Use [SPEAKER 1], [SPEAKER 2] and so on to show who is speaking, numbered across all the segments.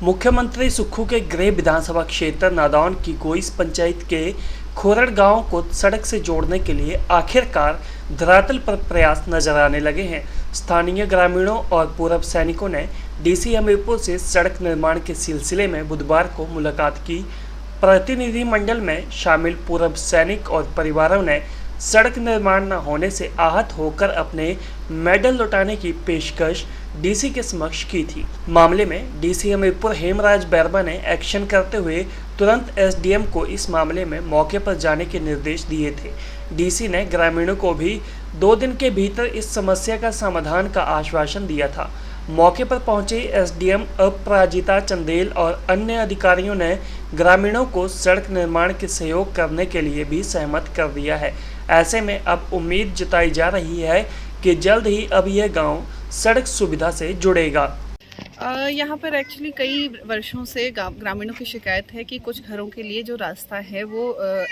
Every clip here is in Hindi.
[SPEAKER 1] मुख्यमंत्री सुक्खू के गृह विधानसभा क्षेत्र नादौन की गोइस पंचायत के खोरड़ गांव को सड़क से जोड़ने के लिए आखिरकार धरातल पर प्रयास नजर आने लगे हैं। स्थानीय ग्रामीणों और पूर्व सैनिकों ने डीसी हमीरपुर से सड़क निर्माण के सिलसिले में बुधवार को मुलाकात की। प्रतिनिधिमंडल में शामिल पूर्व सैनिक और परिवारों ने सड़क निर्माण न होने से आहत होकर अपने मेडल लौटाने की पेशकश डीसी के समक्ष की थी। मामले में डीसी हमीरपुर हेमराज बैरवा ने एक्शन करते हुए तुरंत एसडीएम को इस मामले में मौके पर जाने के निर्देश दिए थे। डीसी ने ग्रामीणों को भी 2 दिन के भीतर इस समस्या का समाधान का आश्वासन दिया था। मौके पर पहुंचे एसडीएम अपराजिता चंदेल और अन्य अधिकारियों ने ग्रामीणों को सड़क निर्माण के सहयोग करने के लिए भी सहमत कर दिया है। ऐसे में अब उम्मीद जताई जा रही है कि जल्द ही अब यह गांव सड़क सुविधा से जुड़ेगा।
[SPEAKER 2] यहाँ पर एक्चुअली कई वर्षों से ग्रामीणों की शिकायत है कि कुछ घरों के लिए जो रास्ता है वो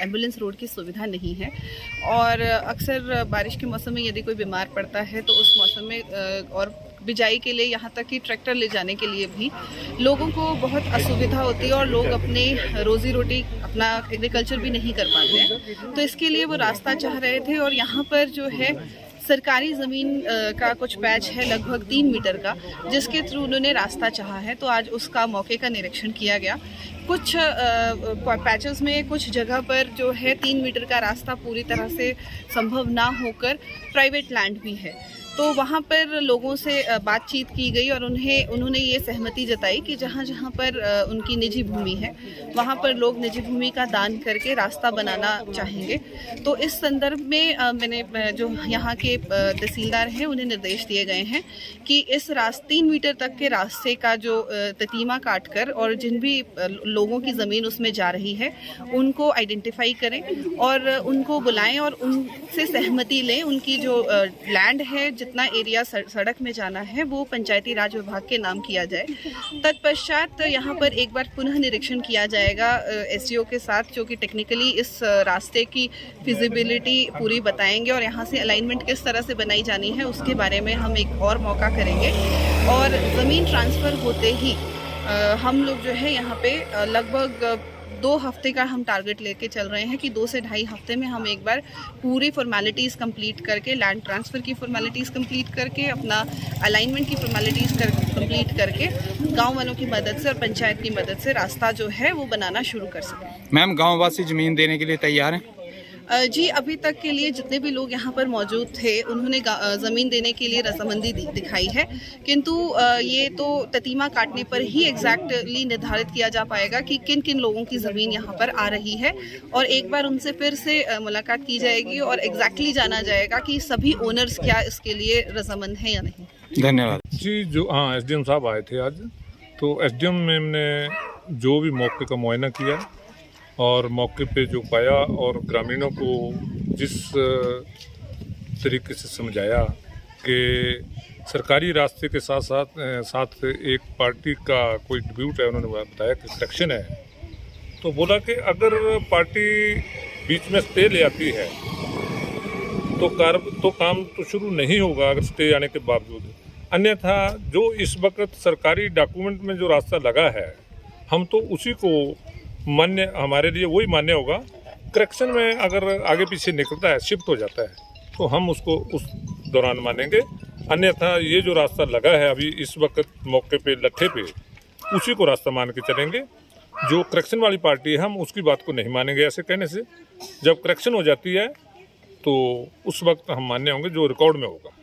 [SPEAKER 2] एम्बुलेंस रोड की सुविधा नहीं है और अक्सर बारिश के मौसम में यदि कोई बीमार पड़ता है तो उस मौसम में और बिजाई के लिए यहाँ तक कि ट्रैक्टर ले जाने के लिए भी लोगों को बहुत असुविधा होती है और लोग अपनी रोजी रोटी अपना एग्रीकल्चर भी नहीं कर पाते हैं। तो इसके लिए वो रास्ता चाह रहे थे और यहाँ पर जो है सरकारी ज़मीन का कुछ पैच है लगभग 3 मीटर का, जिसके थ्रू उन्होंने रास्ता चाहा है। तो आज उसका मौके का निरीक्षण किया गया। कुछ पैचेस में कुछ जगह पर जो है 3 मीटर का रास्ता पूरी तरह से संभव ना होकर प्राइवेट लैंड भी है। तो वहाँ पर लोगों से बातचीत की गई और उन्होंने ये सहमति जताई कि जहाँ जहाँ पर उनकी निजी भूमि है वहाँ पर लोग निजी भूमि का दान करके रास्ता बनाना चाहेंगे। तो इस संदर्भ में मैंने जो यहाँ के तहसीलदार हैं उन्हें निर्देश दिए गए हैं कि इस 3 मीटर तक के रास्ते का जो ततीमा काट कर और जिन भी लोगों की ज़मीन उसमें जा रही है उनको आइडेंटिफाई करें और उनको बुलाएं और उनसे सहमति लें। उनकी जो लैंड है, जितना एरिया सड़क में जाना है वो पंचायती राज विभाग के नाम किया जाए। तत्पश्चात यहाँ पर एक बार पुनः निरीक्षण किया जाएगा एसडीओ के साथ, जो कि टेक्निकली इस रास्ते की फिजिबिलिटी पूरी बताएंगे और यहाँ से अलाइनमेंट किस तरह से बनाई जानी है उसके बारे में हम एक और मौका करेंगे। और ज़मीन ट्रांसफ़र होते ही हम लोग जो है यहाँ पे लगभग 2 हफ्ते का हम टारगेट लेके चल रहे हैं कि 2 से ढाई हफ्ते में हम एक बार पूरी फॉर्मेलिटीज़ कंप्लीट करके, लैंड ट्रांसफ़र की फॉर्मेलिटीज़ कंप्लीट करके, अपना अलाइनमेंट की फॉर्मेलिटीज़ कंप्लीट करके गांव वालों की मदद से और पंचायत की मदद से रास्ता जो है वो बनाना शुरू कर सकें।
[SPEAKER 3] मैम, गाँववासी ज़मीन देने के लिए तैयार हैं?
[SPEAKER 2] जी, अभी तक के लिए जितने भी लोग यहाँ पर मौजूद थे उन्होंने ज़मीन देने के लिए रजामंदी दिखाई है, किंतु ये तो ततीमा काटने पर ही एग्जैक्टली निर्धारित किया जा पाएगा कि किन किन लोगों की ज़मीन यहाँ पर आ रही है और एक बार उनसे फिर से मुलाकात की जाएगी और एग्जैक्टली जाना जाएगा कि सभी ओनर्स क्या इसके लिए रजामंद हैं या नहीं।
[SPEAKER 3] धन्यवाद
[SPEAKER 4] जी। जो एसडीएम साहब आए थे आज, तो एसडीएम मैम ने जो भी मौके का मुआयना किया और मौके पे जो पाया और ग्रामीणों को जिस तरीके से समझाया कि सरकारी रास्ते के साथ एक पार्टी का कोई डिब्यूट है, उन्होंने बताया कि करेक्शन है। तो बोला कि अगर पार्टी बीच में स्टे ले आती है तो काम तो शुरू नहीं होगा अगर स्टे आने के बावजूद। अन्यथा जो इस वक्त सरकारी डॉक्यूमेंट में जो रास्ता लगा है हम तो उसी को मान्य, हमारे लिए वही मान्य होगा। करेक्शन में अगर आगे पीछे निकलता है, शिफ्ट हो जाता है, तो हम उसको उस दौरान मानेंगे। अन्यथा ये जो रास्ता लगा है अभी इस वक्त मौके पे लट्ठे पे, उसी को रास्ता मान के चलेंगे। जो करेक्शन वाली पार्टी है हम उसकी बात को नहीं मानेंगे। ऐसे कहने से जब करेक्शन हो जाती है तो उस वक्त हम मान्य होंगे जो रिकॉर्ड में होगा।